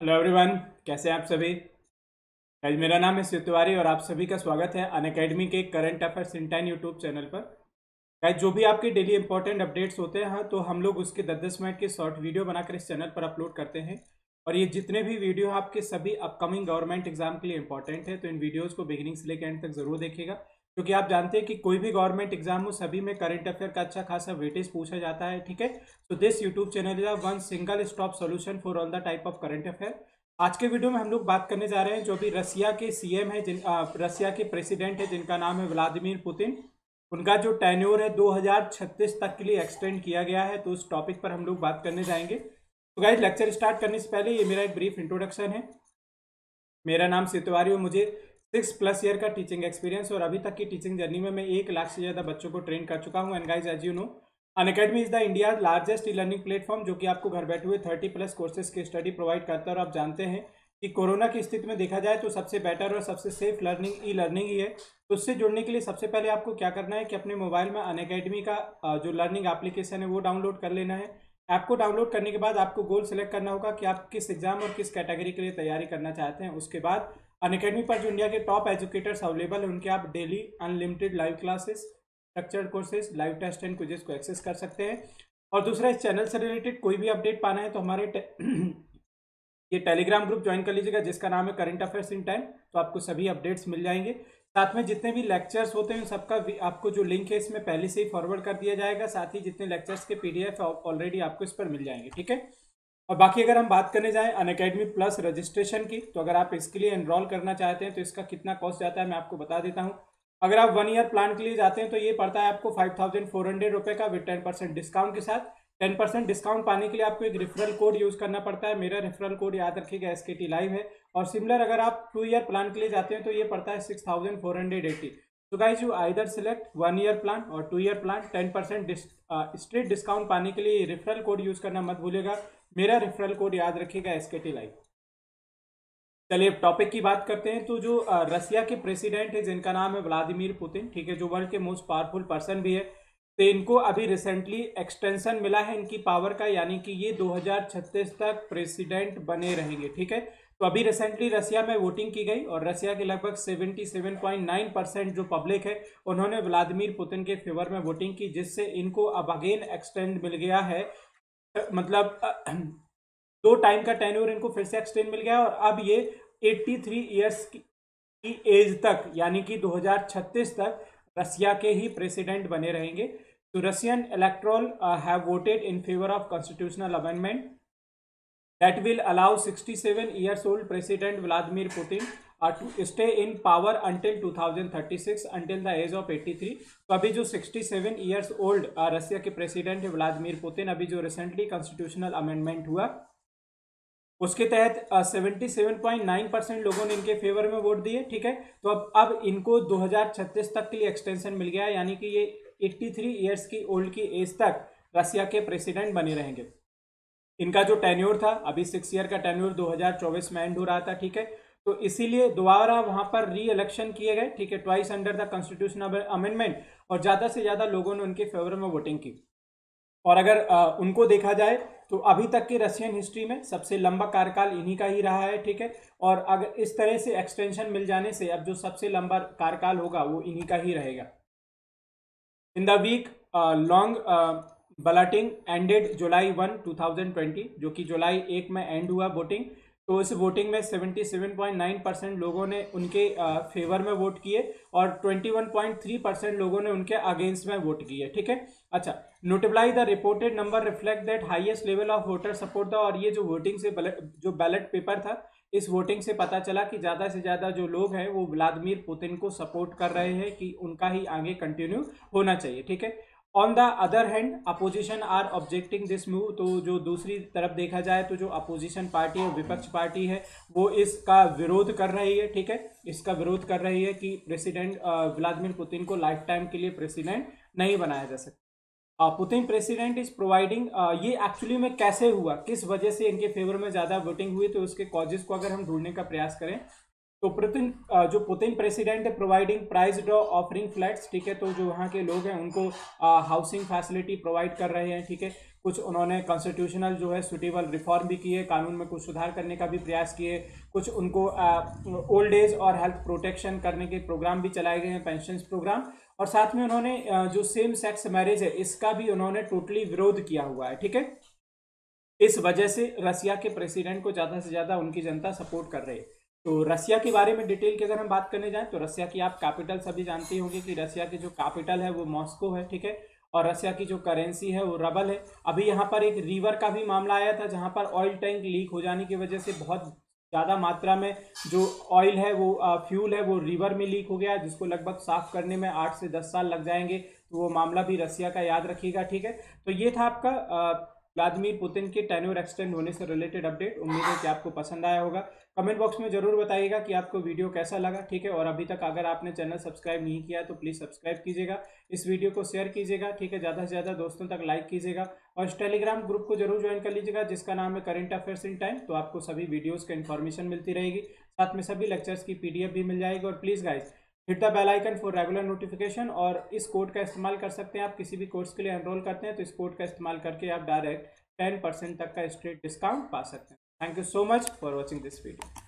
Hello everyone, कैसे हैं आप सभी। गाइस, मेरा नाम है शिव तिवारी और आप सभी का स्वागत है अनअकैडमी के current affairs in 10 YouTube channel पर। गाइस, जो भी आपके डेली इंपॉर्टेंट अपडेट्स होते हैं तो हम लोग उसके 10-10 मिनट के शॉर्ट वीडियो बनाकर इस चैनल पर अपलोड करते हैं। और ये जितने भी वीडियो आपके सभी अपकमिंग गवर्नमेंट एग्जाम के लिए इंपॉर्टेंट है, तो इन वीडियोज़ को बिगिनिंग से लेकर एंड तक जरूर देखिएगा, क्योंकि आप जानते हैं कि कोई भी गवर्नमेंट एग्जाम हो सभी में करंट अफेयर का अच्छा खासा वेटेज पूछा जाता है। ठीक है, तो this YouTube channel is a one single stop solution for all the type of current affair. आज के वीडियो में हम लोग बात करने जा रहे हैं जो भी रसिया के सीएम है, रसिया के प्रेसिडेंट है जिनका नाम है व्लादिमीर पुतिन। उनका जो टेन्योर है 2036 तक के लिए एक्सटेंड किया गया है, तो उस टॉपिक पर हम लोग बात करने जाएंगे। तो गाइस, लेक्चर स्टार्ट करने से पहले ये मेरा एक ब्रीफ इंट्रोडक्शन है। मेरा नाम शिव तिवारी, मुझे 6+ ईयर का टीचिंग एक्सपीरियंस और अभी तक की टीचिंग जर्नी में मैं 1 लाख से ज़्यादा बच्चों को ट्रेन कर चुका हूँ। And guys, as you know, Unacademy is the India largest e learning platform, जो कि आपको घर बैठे हुए 30+ कोर्सेज की स्टडी प्रोवाइड करता है। और आप जानते हैं कि कोरोना की स्थिति में देखा जाए तो सबसे बेटर और सबसे सेफ लर्निंग ई लर्निंग ही है। तो उससे जुड़ने के लिए सबसे पहले आपको क्या करना है कि अपने मोबाइल में अनअकैडमी का जो लर्निंग एप्लीकेशन है वो डाउनलोड कर लेना है। ऐप को डाउनलोड करने के बाद आपको गोल सेलेक्ट करना होगा कि आप किस एग्जाम और किस कैटेगरी के लिए तैयारी करना चाहते हैं। उसके बाद अनअकैडमी पर जो इंडिया के टॉप एजुकेटर्स अवेलेबल है उनके आप daily unlimited live classes, structured courses, live test and quizzes को एक्सेस कर सकते हैं। और दूसरा, इस चैनल से रिलेटेड कोई भी अपडेट पाना है तो हमारे ये टेलीग्राम ग्रुप ज्वाइन कर लीजिएगा जिसका नाम है करंट अफेयर्स इन 10। तो आपको सभी अपडेट्स मिल जाएंगे। साथ में जितने भी लेक्चर्स होते हैं सबका आपको जो लिंक है इसमें पहले से ही फॉरवर्ड कर दिया जाएगा। साथ ही जितने लेक्चर्स के पीडीएफ ऑलरेडी आपको इस पर मिल जाएंगे। ठीक है, और बाकी अगर हम बात करने जाएं अनअकैडमी प्लस रजिस्ट्रेशन की, तो अगर आप इसके लिए एनरोल करना चाहते हैं तो इसका कितना कॉस्ट जाता है मैं आपको बता देता हूं। अगर आप 1 ईयर प्लान के लिए जाते हैं तो ये पड़ता है आपको 5400 रुपये का विद 10% डिस्काउंट के साथ। 10% डिस्काउंट पाने के लिए आपको एक रेफरल कोड यूज करना पड़ता है। मेरा रेफरल कोड याद रखिएगा, SKT लाइव है। और सिमिलर अगर आप 2 ईयर प्लान के लिए जाते हैं तो ये पड़ता है 6480। तो guys, you either select 1 year plan और 2 ईयर प्लान। 10% स्ट्रेट डिस्काउंट पाने के लिए रेफरल कोड यूज करना मत भूलिएगा। मेरा रेफरल कोड याद रखिएगा, SKT लाइव। चलिए अब टॉपिक की बात करते हैं। तो जो रसिया के प्रेसिडेंट है जिनका नाम है व्लादिमीर पुतिन, ठीक है, जो वर्ल्ड के मोस्ट पावरफुल पर्सन भी है, तो इनको अभी रिसेंटली एक्सटेंशन मिला है इनकी पावर का, यानी कि ये 2036 तक प्रेसिडेंट बने रहेंगे। ठीक है, तो अभी रिसेंटली रसिया में वोटिंग की गई और रसिया के लगभग 77.9% जो पब्लिक है उन्होंने व्लादिमीर पुतिन के फेवर में वोटिंग की, जिससे इनको अब अगेन एक्सटेंड मिल गया है। मतलब 2 टाइम का टेन्योर इनको फिर से एक्सटेंड मिल गया और अब ये 83 ईयर्स की एज तक, यानी कि 2036 तक रसिया के ही प्रेसिडेंट बने रहेंगे। तो Russian electoral have voted in favour of constitutional amendment that will allow 67 years old President Vladimir Putin to stay in power until 2036 until the age of 83। तो अभी जो 67 ईयर्स ओल्ड रसिया के प्रेसिडेंट है व्लादिमीर पुतिन, अभी जो recently constitutional amendment हुआ उसके तहत 77.9% लोगों ने इनके फेवर में वोट दिए। ठीक है, तो अब इनको 2036 तक के लिए एक्सटेंशन मिल गया, यानी कि ये 83 ईयर्स की ओल्ड की एज तक रसिया के प्रेसिडेंट बने रहेंगे। इनका जो टेन्योर था अभी 6 ईयर का टेन्योर 2024 में एंड हो रहा था। ठीक है, तो इसीलिए दोबारा वहां पर री इलेक्शन किए गए। ठीक है, twice under the constitutional amendment, और ज्यादा से ज्यादा लोगों ने उनके फेवर में वोटिंग की। और अगर उनको देखा जाए तो अभी तक की रशियन हिस्ट्री में सबसे लंबा कार्यकाल इन्हीं का ही रहा है। ठीक है, और अगर इस तरह से एक्सटेंशन मिल जाने से अब जो सबसे लंबा कार्यकाल होगा वो इन्हीं का ही रहेगा। In the week long balloting ended July 1, 2020, जो कि जुलाई 1 में एंड हुआ वोटिंग। तो इस वोटिंग में 77.9% लोगों ने उनके फेवर में वोट किए और 21.3% लोगों ने उनके अगेंस्ट में वोट किए। ठीक है, अच्छा, notify the reported number reflect that highest level of voter support था। और ये जो वोटिंग से जो बैलेट पेपर था, इस वोटिंग से पता चला कि ज़्यादा से ज़्यादा जो लोग हैं वो व्लादिमीर पुतिन को सपोर्ट कर रहे हैं कि उनका ही आगे कंटिन्यू होना चाहिए। ठीक है, on the other hand opposition are objecting this move. तो जो दूसरी तरफ देखा जाए तो जो अपोजिशन पार्टी है, विपक्ष पार्टी है, वो इसका विरोध कर रही है। ठीक है, इसका विरोध कर रही है कि प्रेसिडेंट व्लादिमीर पुतिन को लाइफ टाइम के लिए प्रेसिडेंट नहीं बनाया जा सकता। पुतिन प्रेसिडेंट इज प्रोवाइडिंग, ये एक्चुअली में कैसे हुआ, किस वजह से इनके फेवर में ज़्यादा वोटिंग हुई, तो उसके कॉजेज को अगर हम ढूंढने का प्रयास करें तो जो पुतिन प्रेसिडेंट है providing price draw offering flats, ठीक है, तो जो वहाँ के लोग हैं उनको हाउसिंग फैसिलिटी प्रोवाइड कर रहे हैं, ठीक है। कुछ उन्होंने कॉन्स्टिट्यूशनल जो है सुटेबल रिफॉर्म भी किए, कानून में कुछ सुधार करने का भी प्रयास किए, कुछ उनको ओल्ड एज और हेल्थ प्रोटेक्शन करने के प्रोग्राम भी चलाए गए हैं, पेंशन प्रोग्राम। और साथ में उन्होंने जो सेम सेक्स मैरिज है इसका भी उन्होंने टोटली विरोध किया हुआ है, ठीक है। इस वजह से रसिया के प्रेसिडेंट को ज़्यादा से ज़्यादा उनकी जनता सपोर्ट कर रही है। तो रसिया के बारे में डिटेल की अगर हम बात करने जाएं तो रसिया की आप कैपिटल सभी जानते होंगे कि रसिया की जो कैपिटल है वो मॉस्को है, ठीक है। और रसिया की जो करेंसी है वो रबल है। अभी यहाँ पर एक रिवर का भी मामला आया था जहाँ पर ऑयल टैंक लीक हो जाने की वजह से बहुत ज़्यादा मात्रा में जो ऑयल है वो फ्यूल है वो रिवर में लीक हो गया, जिसको लगभग साफ करने में 8 से 10 साल लग जाएंगे। तो वो मामला भी रसिया का याद रखिएगा, ठीक है। तो ये था आपका व्लादिमीर पुतिन के टेन्योर एक्सटेंड होने से रिलेटेड अपडेट। उम्मीद है कि आपको पसंद आया होगा। कमेंट बॉक्स में जरूर बताइएगा कि आपको वीडियो कैसा लगा, ठीक है। और अभी तक अगर आपने चैनल सब्सक्राइब नहीं किया तो प्लीज़ सब्सक्राइब कीजिएगा, इस वीडियो को शेयर कीजिएगा, ठीक है, ज़्यादा से ज़्यादा दोस्तों तक लाइक कीजिएगा। और इस टेलीग्राम ग्रुप को जरूर ज्वाइन कर लीजिएगा जिसका नाम है करेंट अफेयर्स इन टाइम। तो आपको सभी वीडियोज़ का इन्फॉर्मेशन मिलती रहेगी, साथ में सभी लेक्चर्स की PDF भी मिल जाएगी। और please guys hit the bell icon for regular notification. और इस कोड का इस्तेमाल कर सकते हैं आप, किसी भी कोर्स के लिए एनरोल करते हैं तो इस कोड का इस्तेमाल करके आप डायरेक्ट 10% तक का स्ट्रेट डिस्काउंट पा सकते हैं। Thank you so much for watching this video.